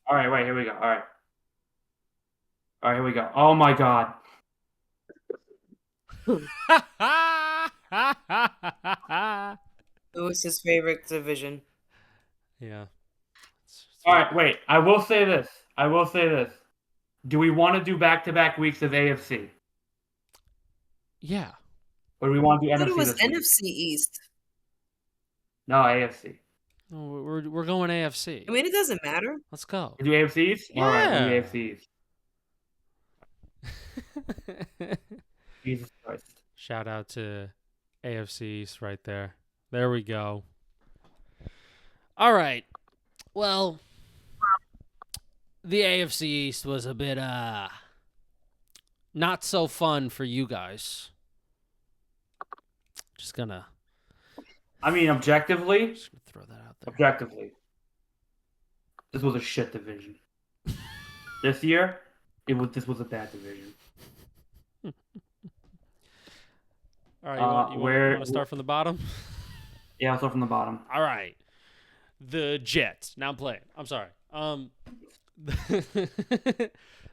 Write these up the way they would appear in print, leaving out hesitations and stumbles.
All right, wait, here we go. All right, here we go. Oh my God. It was his favorite division. Yeah. All right, wait. I will say this. Do we want to do back-to-back weeks of AFC, Yeah. or do we want to do I thought it NFC was this week? NFC East. No, AFC. Oh, we're going AFC. I mean, it doesn't matter. Let's go. We do AFCs? All right, we'll do Yeah. AFCs. Jesus Christ. Shout out to AFC East right there. There we go. All right. Well, the AFC East was a bit not so fun for you guys. Just gonna I mean, objectively, throw that out there. this was a shit division. This year, this was a bad division. All right, you want to start from the bottom? Yeah, I'll start from the bottom. All right. The Jets. Now I'm playing. I'm sorry.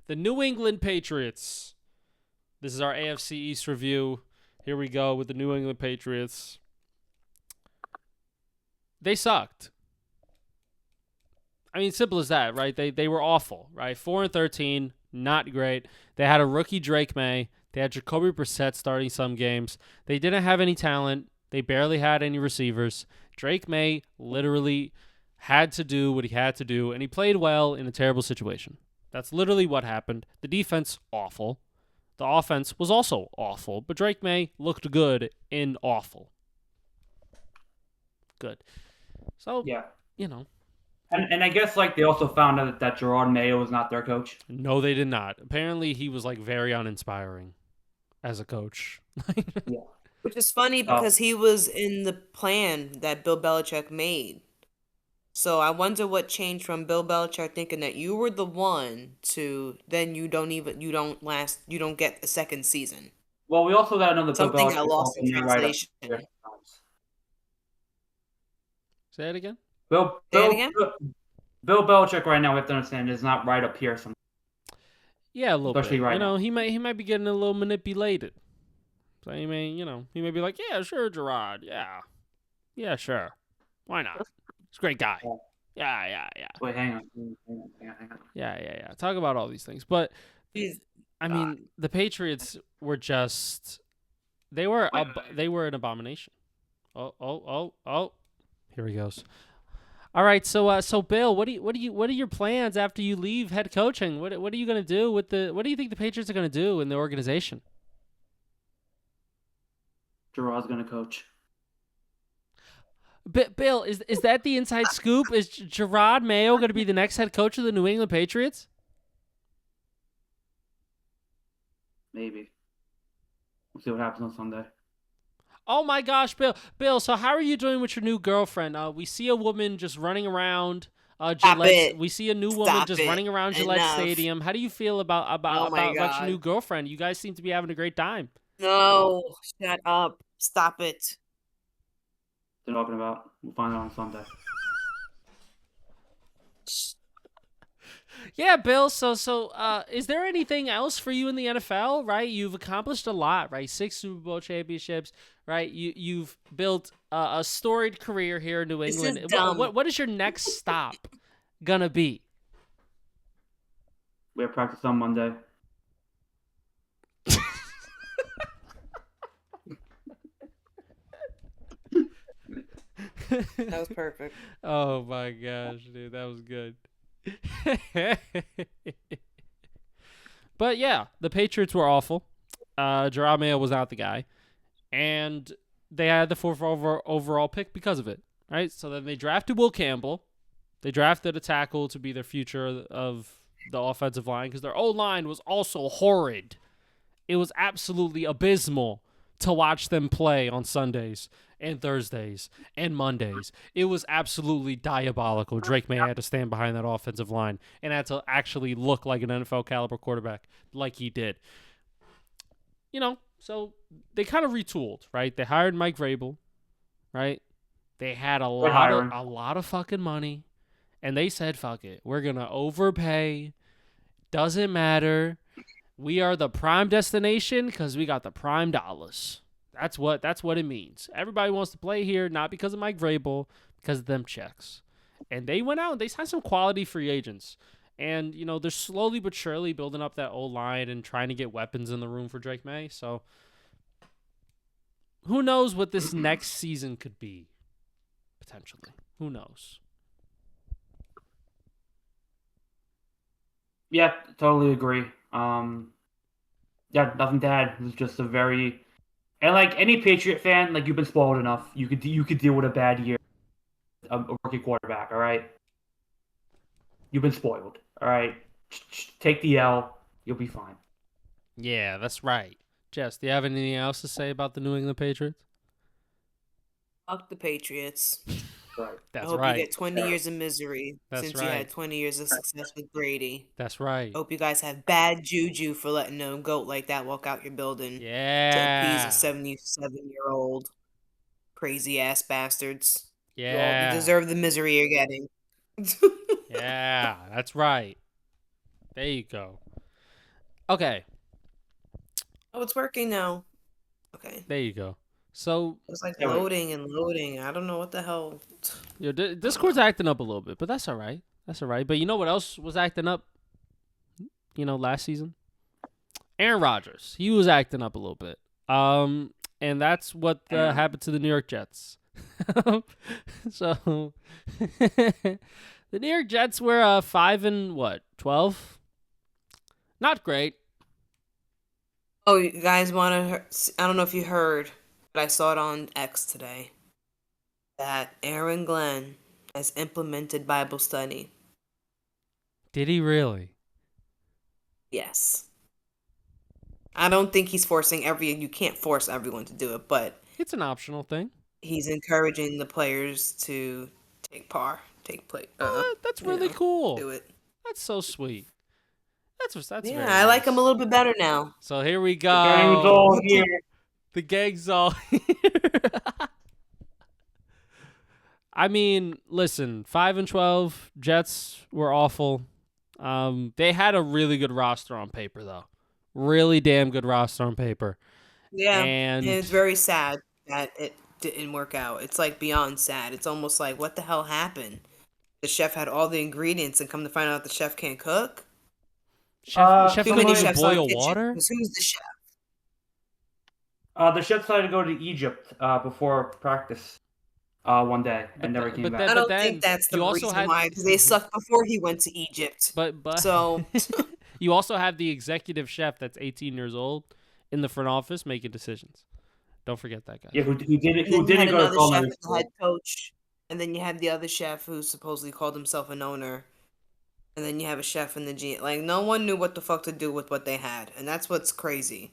The New England Patriots. This is our AFC East review. Here we go with the New England Patriots. They sucked. I mean, simple as that, right? They were awful, right? 4-13, not great. They had a rookie Drake May. They had Jacoby Brissett starting some games. They didn't have any talent. They barely had any receivers. Drake May literally had to do what he had to do, and he played well in a terrible situation. That's literally what happened. The defense, awful. The offense was also awful, but Drake May looked good in awful. Good. So, Yeah. you know. And I guess like they also found out that Gerard Mayo was not their coach. No, they did not. Apparently, he was like very uninspiring as a coach. Yeah. Which is funny because he was in the plan that Bill Belichick made. So I wonder what changed from Bill Belichick thinking that you were the one to then you don't get a second season. Well, we also got another Something Bill I Belichick lost in translation. Say it again. Bill Belichick right now, we have to understand, is not right up here. Yeah, a little especially bit. Right now. He might be getting a little manipulated. So he may be like, yeah, sure, Gerard, yeah, sure, why not? He's a great guy. Yeah. Wait, hang on. Yeah. Talk about all these things, but I mean, the Patriots were they were an abomination. Oh. Here he goes. All right, so Bill, what are your plans after you leave head coaching? What are you gonna do what do you think the Patriots are gonna do in the organization? Gerard's gonna coach. Bill, is that the inside scoop? Is Gerard Mayo gonna be the next head coach of the New England Patriots? Maybe. We'll see what happens on Sunday. Oh my gosh, Bill, so how are you doing with your new girlfriend? We see a woman just running around Gillette. We see a new woman just running around Gillette Stadium. How do you feel about your new girlfriend? You guys seem to be having a great time. No, shut up. Stop it. They're talking about. We'll find out on Sunday. Yeah, Bill. So, is there anything else for you in the NFL? Right, you've accomplished a lot. Right, 6 Super Bowl championships. Right, you've built a storied career here in New England. What is your next stop gonna be? We have practice on Monday. That was perfect. Oh my gosh, dude, that was good. But yeah, the Patriots were awful. Gerard Mayo was not the guy, and they had the 4th overall pick because of it. Right, so then they drafted Will Campbell. They drafted a tackle to be their future of the offensive line because their O-line was also horrid. It was absolutely abysmal to watch them play on Sundays and Thursdays and Mondays. It was absolutely diabolical. Drake May had to stand behind that offensive line and had to actually look like an NFL caliber quarterback like he did. So they kind of retooled, right? They hired Mike Vrabel, right? They had a lot of fucking money, And they said, fuck it. We're going to overpay. Doesn't matter. We are the prime destination because we got the prime dollars. That's what it means. Everybody wants to play here, not because of Mike Vrabel, because of them checks. And they went out and they signed some quality free agents. And, they're slowly but surely building up that old line and trying to get weapons in the room for Drake May. So who knows what this next season could be, potentially. Who knows? Yeah, totally agree. Yeah, nothing to add. It was just a very, and like any Patriot fan, like you've been spoiled enough. You could deal with a bad year, a rookie quarterback. All right, you've been spoiled. All right, take the L. You'll be fine. Yeah, that's right. Jess, do you have anything else to say about the New England Patriots? Fuck the Patriots. Right. That's I hope right. you get 20 years of misery That's since you right. had 20 years of success with Brady. That's right. I hope you guys have bad juju for letting a goat like that walk out your building to appease a Yeah. 77-year-old crazy ass bastards. You Yeah. deserve the misery you're getting. Yeah, that's right. There you go. Okay, Oh, it's working now. Okay. there you go. So, It's like Yeah, wait. loading and loading. I don't know what the hell. Discord's acting up a little bit, but that's all right. That's all right. But you know what else was acting up? Last season, Aaron Rodgers. He was acting up a little bit. And that's what happened to the New York Jets. So, the New York Jets were 5-12. Not great. Oh, you guys want to? I don't know if you heard, but I saw it on X today that Aaron Glenn has implemented Bible study. Did he really? Yes. I don't think he's forcing you can't force everyone to do it, but It's an optional thing. he's encouraging the players to take play. That's really cool. Do it. That's so sweet. That's Yeah, very I like nice. him a little bit better now. So here we go. The gang's all here. The gang's all here. I mean, listen, 5-12 Jets were awful. They had a really good roster on paper, though. Really damn good roster on paper. Yeah, And it's very sad that it didn't work out. It's like beyond sad. It's almost like, what the hell happened? The chef had all the ingredients, and come to find out the chef can't cook. chef Too don't many even chefs in the boil kitchen. water. 'Cause who's the chef? The chef decided to go to Egypt before practice one day and never came back. I don't think that's the you also reason had- why. Because they sucked before he went to Egypt. But So you also have the executive chef that's 18 years old in the front office making decisions. Don't forget that guy. Yeah, who didn't and then you had go to another chef culinary as the school. head coach, and then you have the other chef who supposedly called himself an owner, and then you have a chef in the G. Like, no one knew what the fuck to do with what they had, and that's what's crazy.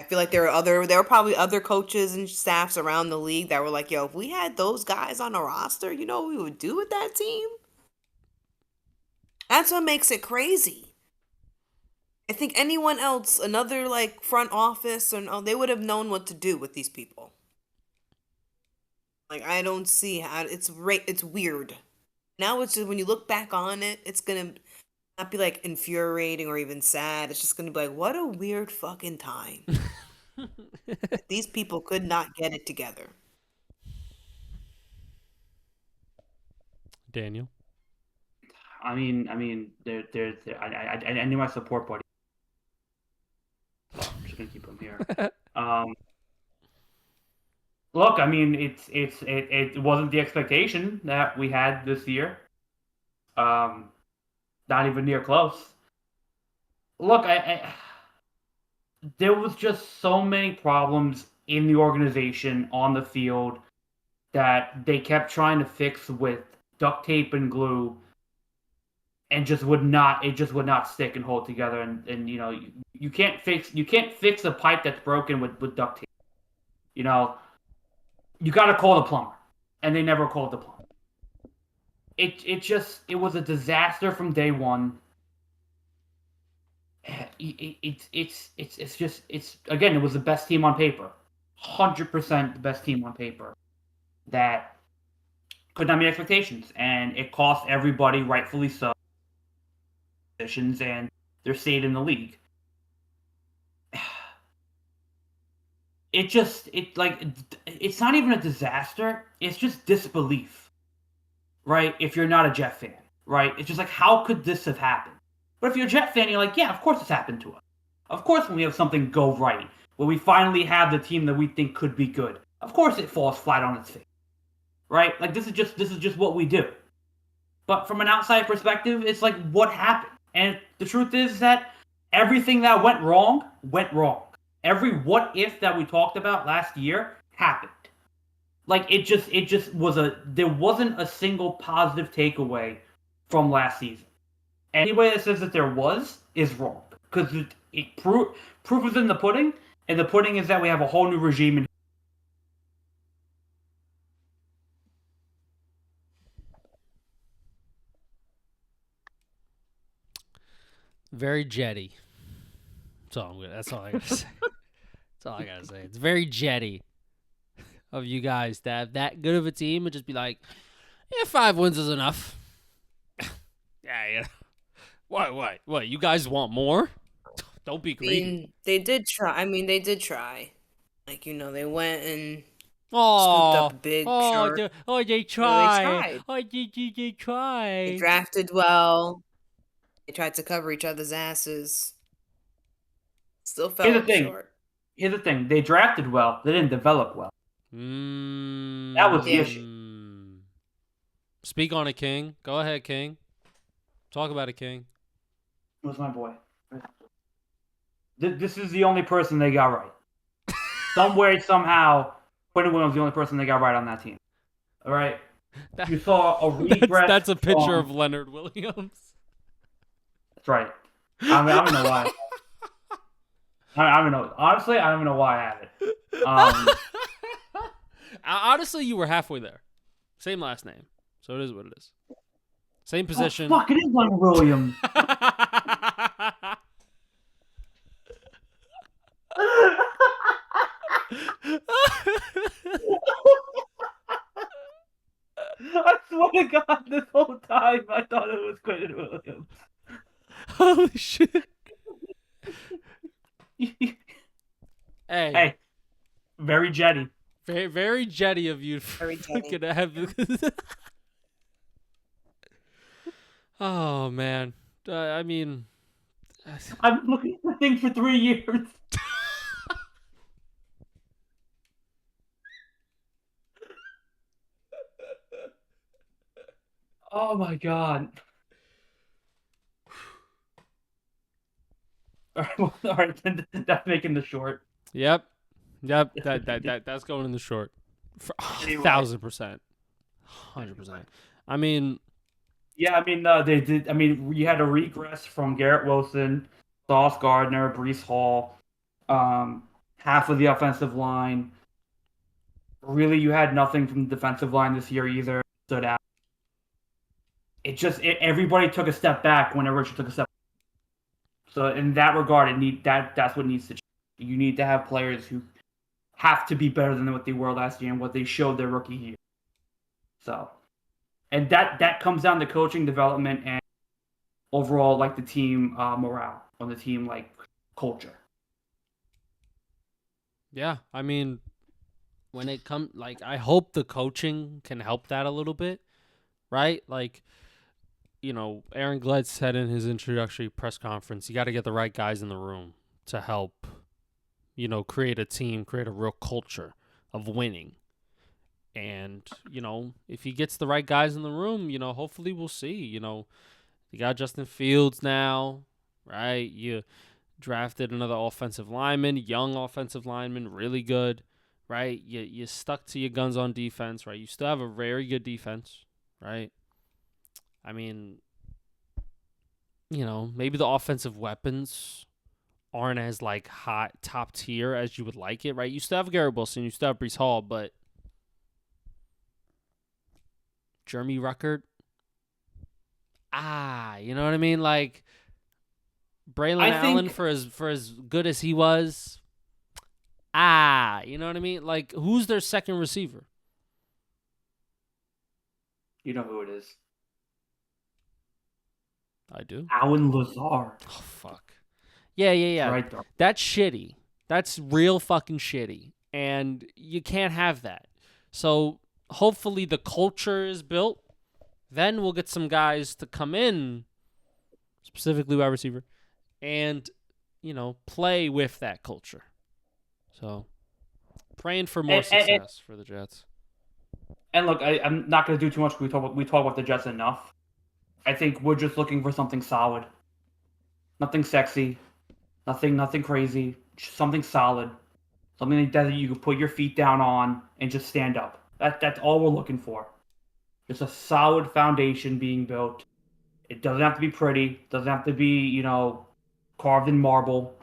I feel like there were probably other coaches and staffs around the league that were like, yo, if we had those guys on a roster, you know what we would do with that team? That's what makes it crazy. I think anyone else, another like front office, or no, they would have known what to do with these people. Like, I don't see how it's weird. Now it's just when you look back on it, it's gonna not be like infuriating or even sad. It's just gonna be like, what a weird fucking time. These people could not get it together. Daniel. I mean, I knew my support buddy. So I'm just gonna keep him here. Look, I mean, it wasn't the expectation that we had this year. Not even near close. Look, there was just so many problems in the organization on the field that they kept trying to fix with duct tape and glue, and it just would not stick and hold together. And you can't fix a pipe that's broken with duct tape. You got to call the plumber, and they never called the plumber. It was a disaster from day one. It's again, it was the best team on paper, 100% the best team on paper. That could not meet expectations, and it cost everybody, rightfully so, positions and their stayed in the league. It's not even a disaster. It's just disbelief, right? If you're not a Jet fan, right? It's just like, how could this have happened? But if you're a Jet fan, you're like, yeah, of course it's happened to us. Of course, when we have something go right, when we finally have the team that we think could be good, of course it falls flat on its face, right? Like this is just what we do. But from an outside perspective, it's like, what happened? And the truth is that everything that went wrong went wrong. Every what if that we talked about last year happened. Like it just was there wasn't a single positive takeaway from last season. Anybody that says that there was is wrong, because proof is in the pudding, and the pudding is that we have a whole new regime in. Very jetty. That's all I gotta say. That's all I gotta say. It's very jetty of you guys to have that good of a team and just be like, yeah, 5 wins is enough. Yeah. What? You guys want more? Don't be greedy. They did try. I mean, they did try. Like, they went and Oh, scooped up a big shark. they tried. tried. Oh, they They tried. drafted well. They tried to cover each other's asses. Still Here's the fell thing. short. Here's the thing. They drafted well. They didn't develop well. That was the issue. Speak on it, King. Go ahead, King. Talk about it, King. What's my boy? This is the only person they got right. Somewhere, somehow, Quinn Williams is the only person they got right on that team. All right? You saw a regress. That's a picture of Leonard Williams. That's right. I don't know why. I don't know. Honestly, I don't even know why I have it. Honestly, you were halfway there. Same last name. So it is what it is. Same position. Oh, fuck, it is Leonard Williams. I swear to God, this whole time I thought it was Quentin Williams. Holy shit. Hey, very jetty. Very, very jetty of you. Very jetty. Oh, man. I mean... I've been looking for things for 3 years. Oh my God. All right, that's making the short. Yep. That's going in the short. Anyway. 1,000%. 100%. I mean... Yeah, I mean, they did. I mean, you had a regress from Garrett Wilson, Sauce Gardner, Brees Hall, half of the offensive line. Really, you had nothing from the defensive line this year either. Stood out. Everybody took a step back whenever Richard took a step. So in that regard, that's what needs to change. You need to have players who have to be better than what they were last year and what they showed their rookie year. So, and that comes down to coaching, development, and overall, like, the team morale on the team, like, culture. Yeah, I mean, when it comes, like, I hope the coaching can help that a little bit, right? Like, Aaron Glenn said in his introductory press conference, you got to get the right guys in the room to help, create a team, create a real culture of winning. And, if he gets the right guys in the room, hopefully we'll see. You got Justin Fields now, right? You drafted another offensive lineman, young offensive lineman, really good, right? You stuck to your guns on defense, right? You still have a very good defense, right? I mean, maybe the offensive weapons aren't as, like, hot, top tier as you would like it, right? You still have Garrett Wilson, you still have Brees Hall, but Jeremy Ruckert, you know what I mean? Like, Braylon Allen, for as good as he was, you know what I mean? Like, who's their second receiver? You know who it is. I do. Alan Lazard. Oh fuck. Yeah. That's right, though. That's shitty. That's real fucking shitty. And you can't have that. So hopefully the culture is built. Then we'll get some guys to come in, specifically wide receiver, and, play with that culture. So praying for more success for the Jets. And look, I'm not going to do too much. We talk about the Jets enough. I think we're just looking for something solid. Nothing sexy. Nothing crazy. Just something solid. Something that you can put your feet down on and just stand up. That's all we're looking for. Just a solid foundation being built. It doesn't have to be pretty. Doesn't have to be, carved in marble.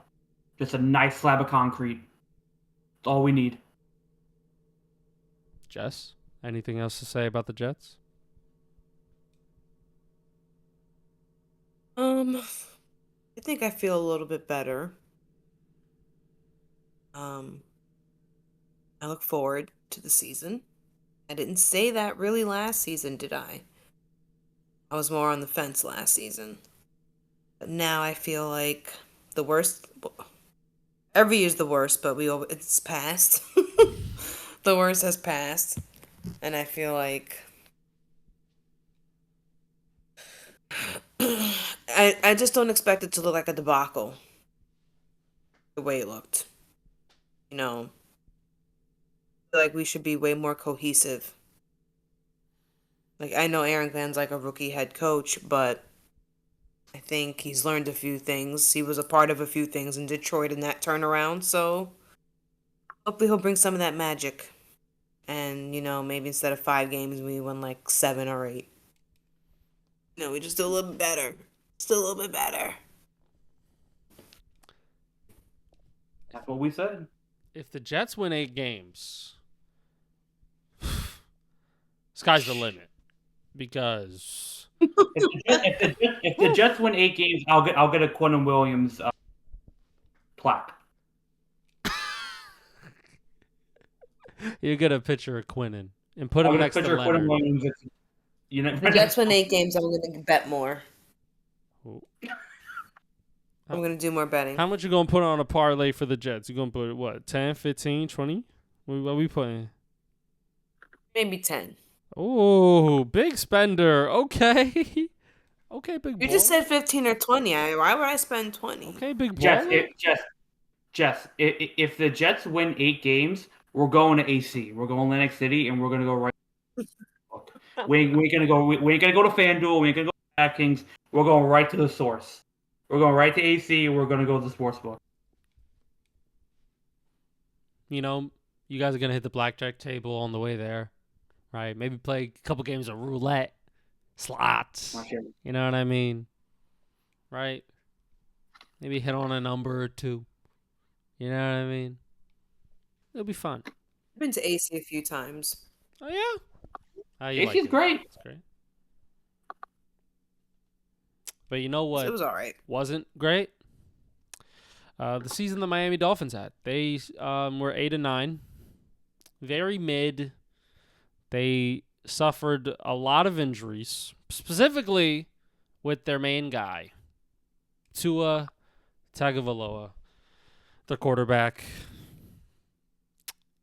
Just a nice slab of concrete. That's all we need. Jess, anything else to say about the Jets? I think I feel a little bit better. I look forward to the season. I didn't say that really last season, did I? I was more on the fence last season. But now I feel like the worst. Every year's the worst, but it's past. The worst has passed, and I feel like I just don't expect it to look like a debacle. The way it looked, you know, I feel like we should be way more cohesive. Like I know Aaron Glenn's like a rookie head coach, but I think he's learned a few things. He was a part of a few things in Detroit in that turnaround, so hopefully he'll bring some of that magic. And, maybe instead of 5 games, we won like 7 or 8. No, we just do a little bit better. Still a little bit better. That's what we said. If the Jets win 8 games, sky's the limit. Because if the Jets win 8 games, I'll get a Quentin Williams plaque. you get a picture of Quinnen and put him next to Leonard. Williams, If the Jets win 8 games, I'm going to bet more. I'm going to do more betting. How much you going to put on a parlay for the Jets? You going to put, what, 10, 15, 20? What are we putting? Maybe 10. Oh, big spender. Okay. Okay, big boy. You just said 15 or 20. Why would I spend 20? Okay, big boy. Jess, if the Jets win 8 games, we're going to AC. We're going to Atlantic City, and we're going to go right. we ain't gonna go to FanDuel. We ain't gonna go to DraftKings. We're going right to the source. We're going right to AC. We're going to go to the sportsbook. You guys are gonna hit the blackjack table on the way there, right? Maybe play a couple games of roulette, slots. You know what I mean, right? Maybe hit on a number or two. You know what I mean? It'll be fun. I've been to AC a few times. Oh yeah. AC's great. It's great. But you know what? It was all right. Wasn't great. The season the Miami Dolphins had. They were 8-9, very mid. They suffered a lot of injuries, specifically with their main guy, Tua Tagovailoa, the quarterback.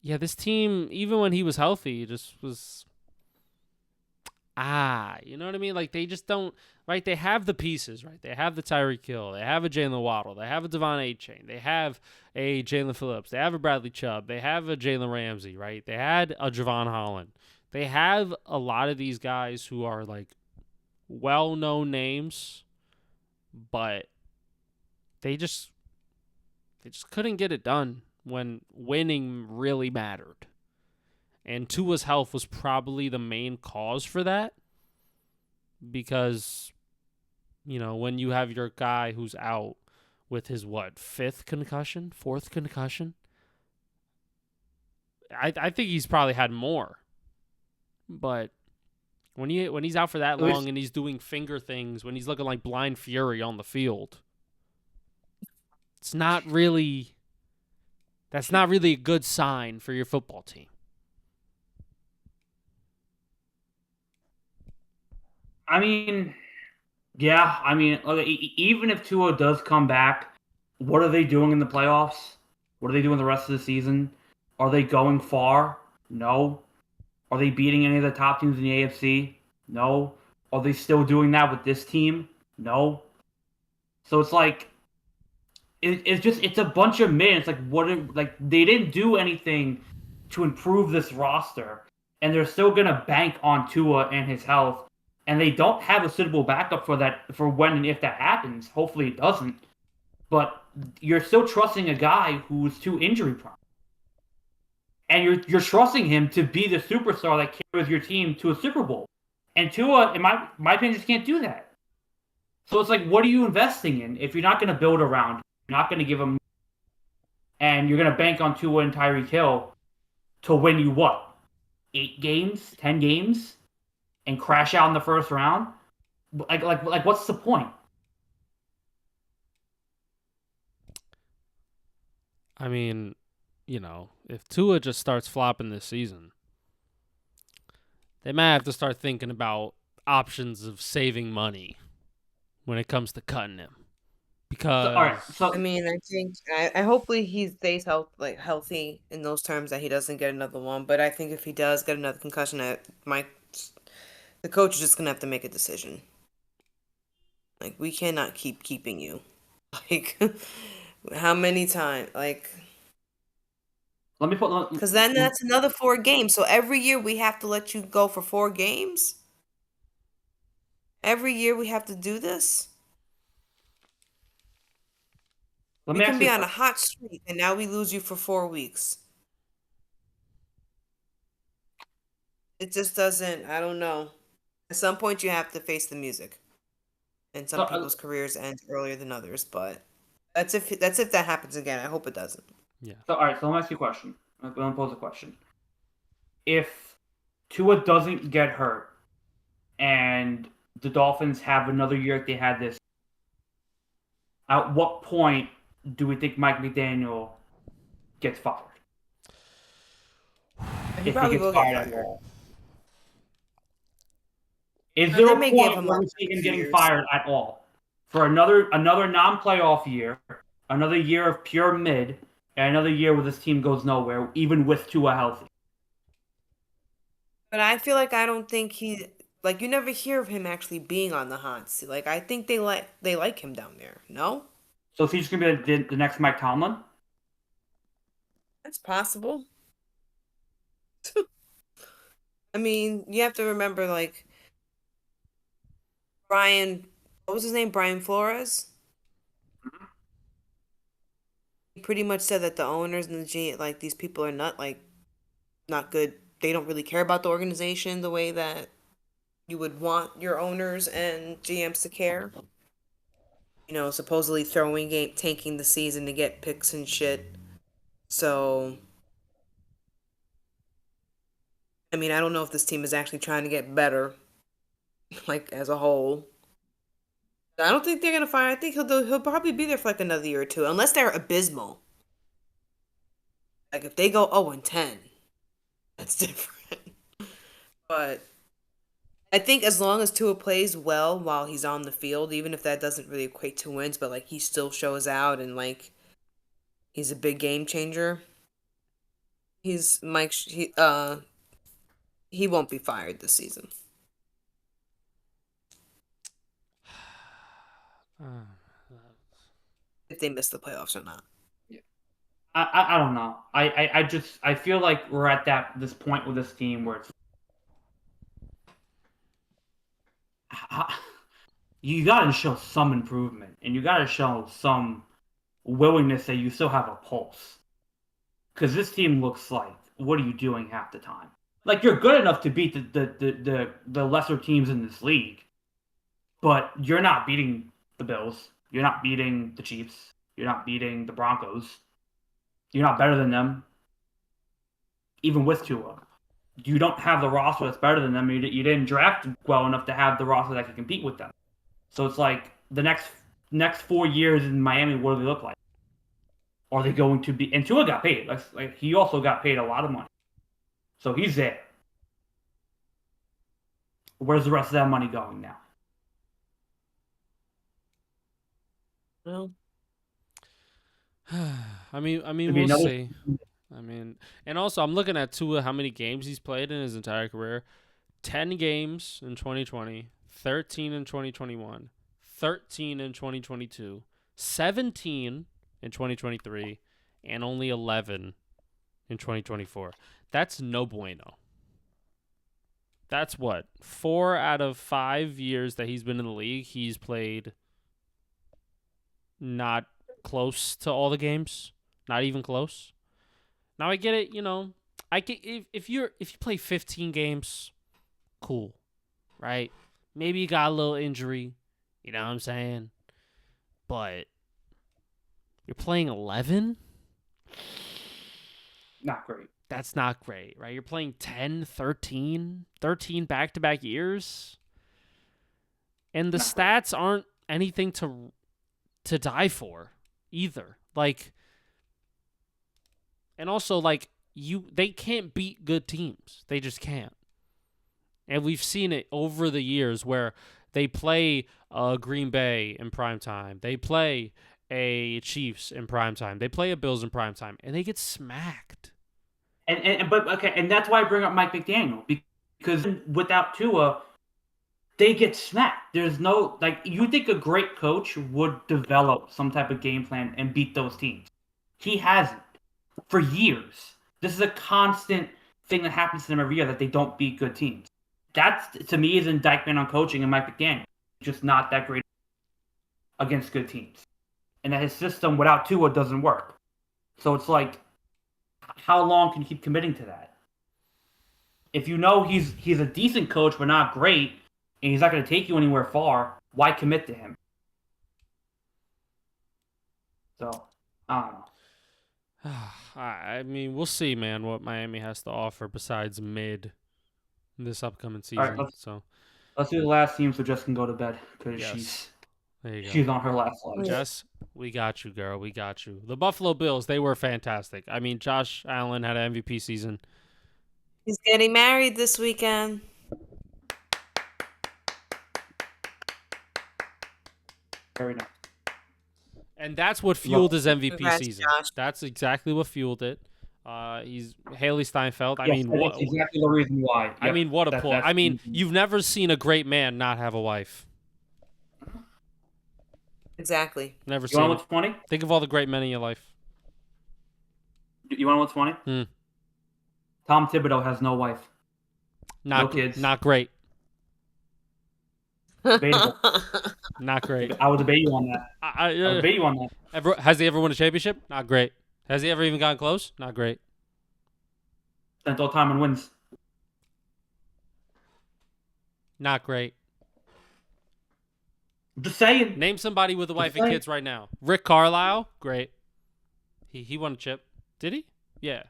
Yeah, this team, even when he was healthy, just was. You know what I mean? Like, they just don't, right? They have the pieces, right? They have the Tyreek Hill. They have a Jalen Waddle. They have a Devon A-Chain. They have a Jalen Phillips. They have a Bradley Chubb. They have a Jalen Ramsey, right? They had a Javon Holland. They have a lot of these guys who are, like, well-known names, but they just couldn't get it done when winning really mattered. And Tua's health was probably the main cause for that because, when you have your guy who's out with his, fourth concussion? I think he's probably had more. But when he's out for that long and he's doing finger things, when he's looking like Blind Fury on the field, that's not really a good sign for your football team. I mean, yeah. I mean, even if Tua does come back, what are they doing in the playoffs? What are they doing the rest of the season? Are they going far? No. Are they beating any of the top teams in the AFC? No. Are they still doing that with this team? No. So it's like it's a bunch of men. It's like like they didn't do anything to improve this roster, and they're still gonna bank on Tua and his health, and they don't have a suitable backup for that for when and if that happens. Hopefully it doesn't. But you're still trusting a guy who's too injury prone, and you're trusting him to be the superstar that carries your team to a Super Bowl. And Tua, in my opinion, just can't do that. So it's like, what are you investing in if you're not going to build around him? You're not going to give him, and you're going to bank on Tua and Tyreek Hill to win you what? 8 games, 10 games, and crash out in the first round? Like, what's the point? I mean, if Tua just starts flopping this season, they might have to start thinking about options of saving money when it comes to cutting him. Because All right, so I mean, I think I hopefully he stays healthy in those terms that he doesn't get another one. But I think if he does get another concussion, the coach is just gonna have to make a decision. Like we cannot keep keeping you. Like how many times? Like let me put. because then that's another 4 games. So every year we have to let you go for 4 games. Every year we have to do this. Let We me can ask you be a on a question. hot streak, and now we lose you for 4 weeks. It just doesn't. I don't know. At some point, you have to face the music, and So, some people's careers end earlier than others. But that's if that happens again. I hope it doesn't. yeah. all right. So let me ask you a question. Let me pose a question. If Tua doesn't get hurt and the Dolphins have another year like they had this, at what point do we think Mike McDaniel gets fired? He If he probably gets will get fired at fired. all. Is They there a may give point him where like we see him 2 getting years. fired at all? For another non-playoff year, another year of pure mid, and another year where this team goes nowhere, even with Tua healthy. But I feel like I don't think he like you never hear of him actually being on the hot seat. Like I think they like him down there. No, So is he just gonna be the next Mike Tomlin? that's possible. I mean, you have to remember like Brian. What was his name? Brian Flores. He pretty much said that the owners and the G like these people are not good. They don't really care about the organization the way that you would want your owners and GMs to care. Supposedly throwing game tanking the season to get picks and shit. So, I mean, I don't know if this team is actually trying to get better, like as a whole. I don't think they're gonna fire. I think he'll probably be there for like another year or two, unless they're abysmal. Like if they go 0-10, that's different. But I think as long as Tua plays well while he's on the field, even if that doesn't really equate to wins, but like he still shows out and like he's a big game changer. He's Mike. He won't be fired this season Uh, if they miss the playoffs or not. I don't know. I feel like we're at this point with this team where it's you got to show some improvement and you got to show some willingness that you still have a pulse. Because this team looks like, what are you doing half the time? Like you're good enough to beat the lesser teams in this league, but you're not beating the Bills. You're not beating the Chiefs. You're not beating the Broncos. You're not better than them, even with Tua. You don't have the roster that's better than them. You didn't draft well enough to have the roster that can compete with them. So it's like the next 4 years in Miami, what do they look like? Are they going to be? And Tua got paid. Like he also got paid a lot of money, so he's there. Where's the rest of that money going now? Well, I mean, To be we'll another. see. I mean, and also I'm looking at Tua, how many games he's played in his entire career. 10 games in 2020, 13 in 2021, 13 in 2022, 17 in 2023, and only 11 in 2024. That's no bueno. That's what? 4 out of 5 years that he's been in the league, he's played not close to all the games. Not even close. Now I get it, I get if you play 15 games, cool, right? Maybe you got a little injury, you know what I'm saying? But you're playing 11? Not great. That's not great, right? You're playing 10, 13 back-to-back years. And the stats aren't anything to die for either. Like, and also like they can't beat good teams. They just can't. And we've seen it over the years where they play Green Bay in prime time. They play a Chiefs in prime time. They play a Bills in prime time, and they get smacked. And that's why I bring up Mike McDaniel, because without Tua, they get smacked. There's no, like, you think a great coach would develop some type of game plan and beat those teams. He hasn't for years. This is a constant thing that happens to them every year, that they don't beat good teams. That's, to me, is an indictment on coaching and Mike McDaniel. Just not that great against good teams. And that his system without Tua doesn't work. So it's like, how long can you keep committing to that? If you know he's a decent coach but not great, and he's not going to take you anywhere far, why commit to him? So, I don't know. I mean, we'll see, man, what Miami has to offer besides mid this upcoming season. All right, let's do the last team so Jess can go to bed, because she's on her last slide. Jess, we got you, girl. We got you. The Buffalo Bills, they were fantastic. I mean, Josh Allen had an MVP season. He's getting married this weekend. Very nice. And that's what fueled his MVP Congrats, season. Josh. That's exactly what fueled it. He's Haley Steinfeld. That's exactly the reason why. Yep. I mean, what a pull. I mean, you've never seen a great man not have a wife. Exactly. Never You seen want it. what's funny? Think of all the great men in your life. You want what's funny? Tom Thibodeau has no wife. No kids. Not great. Debatable. Not great. I would debate you on that. I would debate you on that. Has he ever won a championship? Not great. Has he ever even gotten close? Not great. Spent all time and wins. Not great. I'm just saying. Name somebody with a wife and kids right now. Rick Carlisle, great. He won a chip. Did he? Yeah.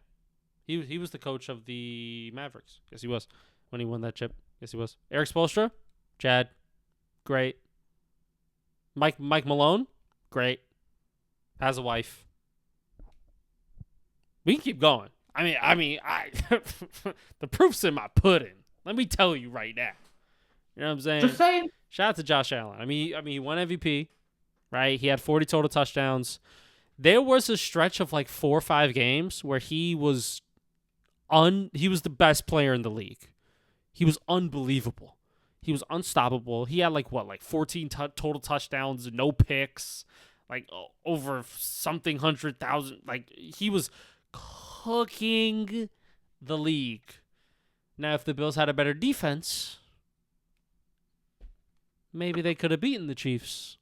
He was the coach of the Mavericks. Yes, he was. When he won that chip. Yes, he was. Eric Spoelstra, Chad, great. Mike Malone, great. Has a wife. We can keep going. I mean, the proof's in my pudding. Let me tell you right now. You know what I'm saying? Just saying. Shout out to Josh Allen. I mean, he won MVP, right? He had 40 total touchdowns. There was a stretch of like 4 or 5 games where he was the best player in the league. He was unbelievable. He was unstoppable. He had like 14 total touchdowns, no picks, like over something 100,000. Like, he was cooking the league. Now, if the Bills had a better defense, maybe they could have beaten the Chiefs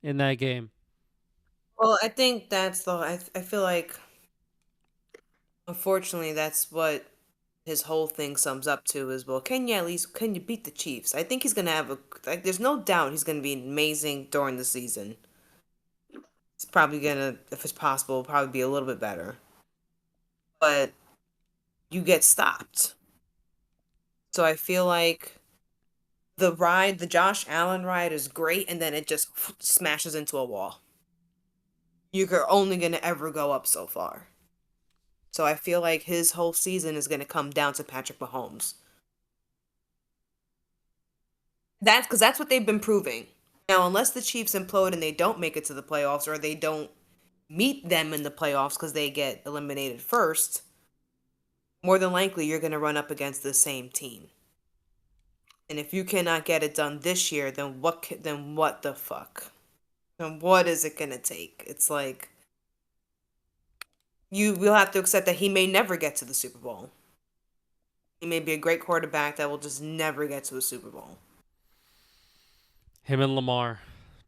in that game. Well, I think I feel like, unfortunately, that's what his whole thing sums up to is, well, can you beat the Chiefs? I think he's going to have there's no doubt he's going to be amazing during the season. It's probably going to, if it's possible, probably be a little bit better. But you get stopped. So I feel like the Josh Allen ride is great, and then it just smashes into a wall. You're only going to ever go up so far. So I feel like his whole season is going to come down to Patrick Mahomes. That's because that's what they've been proving. Now, unless the Chiefs implode and they don't make it to the playoffs, or they don't meet them in the playoffs because they get eliminated first, more than likely you're going to run up against the same team. And if you cannot get it done this year, then what the fuck? Then what is it going to take? It's like you will have to accept that he may never get to the Super Bowl. He may be a great quarterback that will just never get to a Super Bowl. Him and Lamar,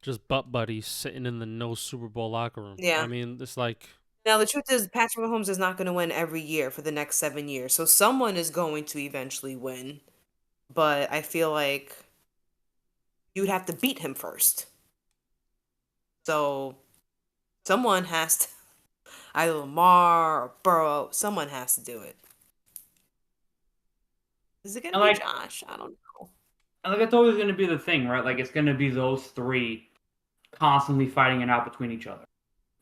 just butt buddies sitting in the no Super Bowl locker room. Yeah. I mean, it's like, Now, the truth is, Patrick Mahomes is not going to win every year for the next 7 years. So someone is going to eventually win. But I feel like you'd have to beat him first. So someone has to, either Lamar or Burrow, someone has to do it. Is it going to And be like, Josh? I don't know. and like it's always going to be the thing, right? Like it's going to be those three constantly fighting it out between each other.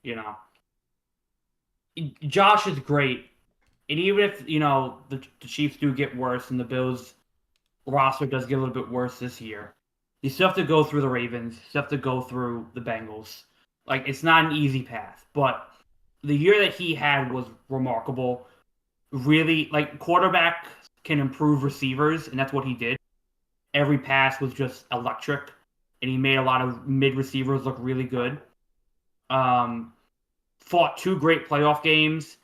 You know, Josh is great, and even if the Chiefs do get worse and the Bills roster does get a little bit worse this year, you still have to go through the Ravens. You still have to go through the Bengals. Like it's not an easy path, but the year that he had was remarkable. Really, like quarterback can improve receivers, and that's what he did. Every pass was just electric, and he made a lot of mid receivers look really good. Um, Fought two great playoff games,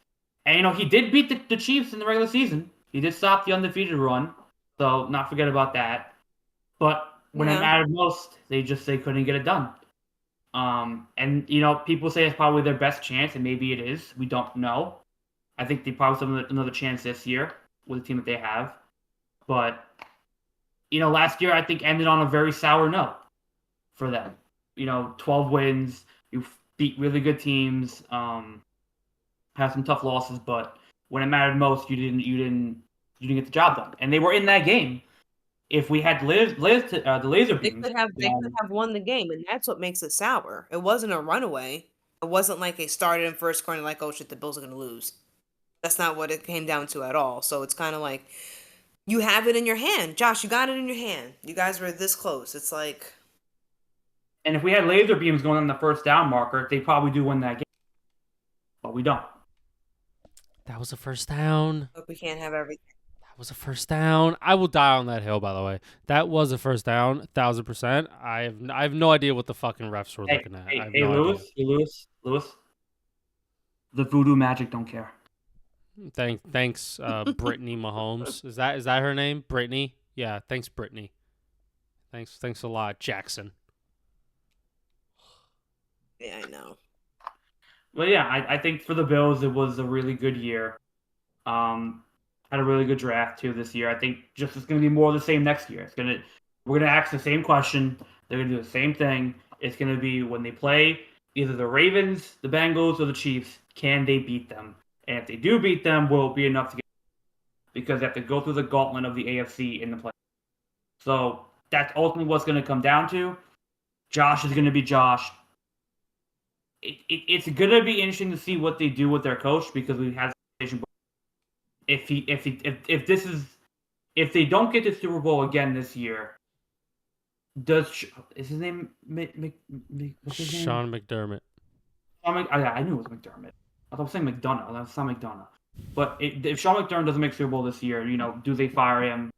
and he did beat the Chiefs in the regular season. He did stop the undefeated run, so not forget about that. But when it Yeah. mattered most, they couldn't get it done. And people say it's probably their best chance, and maybe it is. We don't know. I think they probably have another chance this year with the team that they have. But last year I think ended on a very sour note for them. 12 wins. You beat really good teams. Had some tough losses, but when it mattered most, you didn't get the job done. And they were in that game. If we had the laser They beams, could have won the game, and that's what makes it sour. It wasn't a runaway. It wasn't like they started in first quarter like, oh shit, the Bills are going to lose. That's not what it came down to at all. So it's kind of like you have it in your hand. Josh, you got it in your hand. You guys were this close. It's like. And if we had laser beams going on the first down marker, they probably do win that game. But we don't. that was a first down. Look, we can't have everything. That was a first down. I will die on that hill, by the way. That was a first down, 1,000%. I have no idea what the fucking refs were looking at. I have no idea. Lewis. The voodoo magic don't care. Thanks, Brittany Mahomes. Is that her name? Brittany? Yeah, thanks, Brittany. Thanks a lot, Jackson. Yeah, I know. Well, yeah, I think for the Bills it was a really good year. Had a really good draft too this year. I think just it's going to be more of the same next year. We're going to ask the same question. They're going to do the same thing. It's going to be when they play either the Ravens, the Bengals, or the Chiefs. Can they beat them? And if they do beat them, will it be enough to get? Because they have to go through the gauntlet of the AFC in the play. So that's ultimately what's going to come down to. Josh is going to be Josh. It's going to be interesting to see what they do with their coach because we had if they don't get the Super Bowl again this year, is his name what's his name? Sean McDermott. I knew it was McDermott. I thought I was saying McDonough. That's not McDonough. But if Sean McDermott doesn't make Super Bowl this year, do they fire him?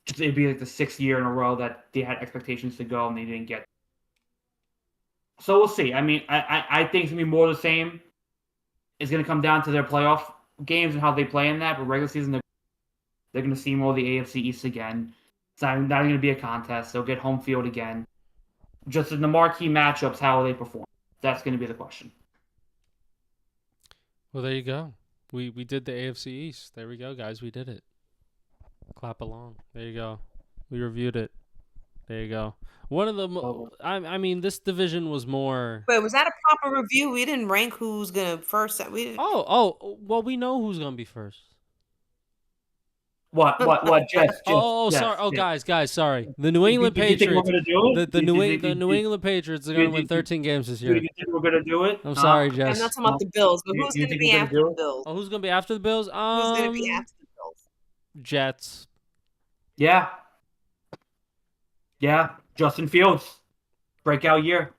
It'd be like the 6th year in a row that they had expectations to go and they didn't get. So we'll see. I mean, I think it's gonna be more of the same. It's gonna come down to their playoff games and how they play in that. But regular season, they're gonna see more of the AFC East again. It's not gonna be a contest. They'll get home field again. Just in the marquee matchups, how will they perform? That's gonna be the question. Well, there you go. We did the AFC East. There we go, guys. We did it. Clap along. There you go. We reviewed it. There you go. One of the I mean, this division was more. Wait, was that a proper review? We didn't rank who's gonna first. We didn't. Well, we know who's gonna be first. What? Just. Sorry. Oh, guys, sorry. The New England Patriots. The New England Patriots are gonna win 13 games this year. Do you think we're gonna do it? I'm sorry, Jess. I'm not talking about the Bills, but who's gonna be after the Bills? Oh, who's gonna be after the Bills? Who's gonna be after the Bills? Jets. Yeah. Yeah, Justin Fields, breakout year.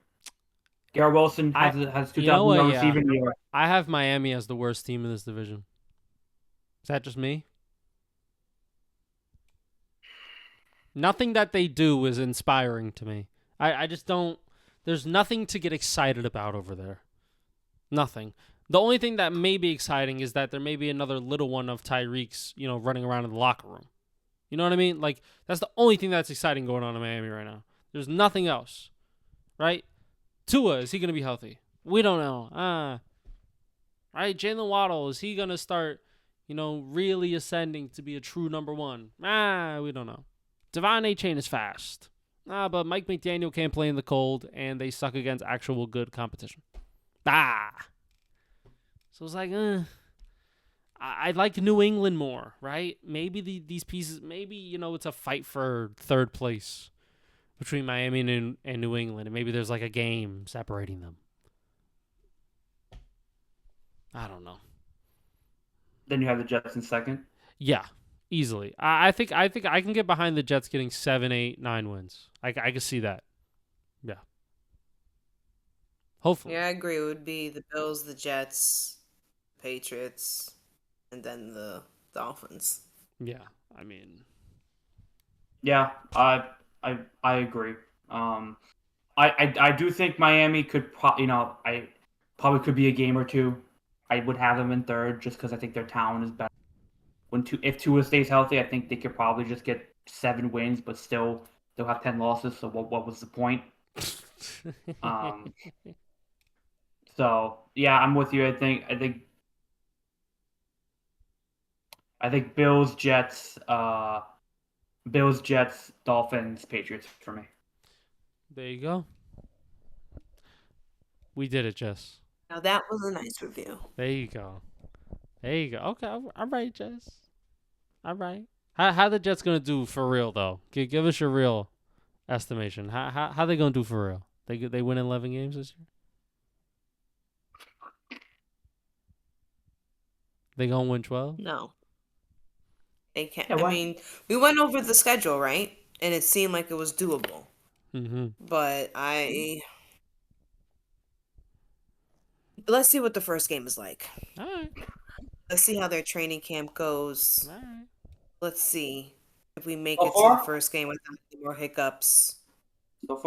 Garrett Wilson I has you know 2,000 what? yard Yeah, receiving year. I have Miami as the worst team in this division. Is that just me? Nothing that they do is inspiring to me. I just don't. There's nothing to get excited about over there. Nothing. The only thing that may be exciting is that there may be another little one of Tyreek's, running around in the locker room. You know what I mean? Like, that's the only thing that's exciting going on in Miami right now. There's nothing else, right? Tua, is he going to be healthy? We don't know. Right? Jalen Waddle, is he going to start, really ascending to be a true number one? We don't know. Devon A-Chain is fast. But Mike McDaniel can't play in the cold, and they suck against actual good competition. So it's like, I like New England more, right? Maybe these pieces, maybe, it's a fight for third place between Miami and New England, and maybe there's like a game separating them. I don't know. Then you have the Jets in second. Yeah, easily. I think I can get behind the Jets getting 7, 8, 9 wins. I can see that. Yeah. Hopefully. Yeah, I agree. It would be the Bills, the Jets, Patriots, and then the Dolphins. Yeah, I mean, Yeah, I agree. I do think Miami could I probably could be a game or two. I would have them in third just because I think their talent is better. If Tua stays healthy, I think they could probably just get 7 wins, but still they'll have 10 losses. So what was the point? So yeah, I'm with you. I think Bills, Jets, Dolphins, Patriots for me. there you go. We did it, Jess. Now that was a nice review. There you go. Okay, all right, Jess. All right. How the Jets gonna do for real though? Give us your real estimation. How they gonna do for real? They win 11 games this year. They gonna win 12? No, they can't. Yeah, I mean, we went over the schedule, right? And it seemed like it was doable. Mm-hmm. But let's see what the first game is like. All right. Let's see how their training camp goes. All right. Let's see if we make So it to the far, first game without any more hiccups. so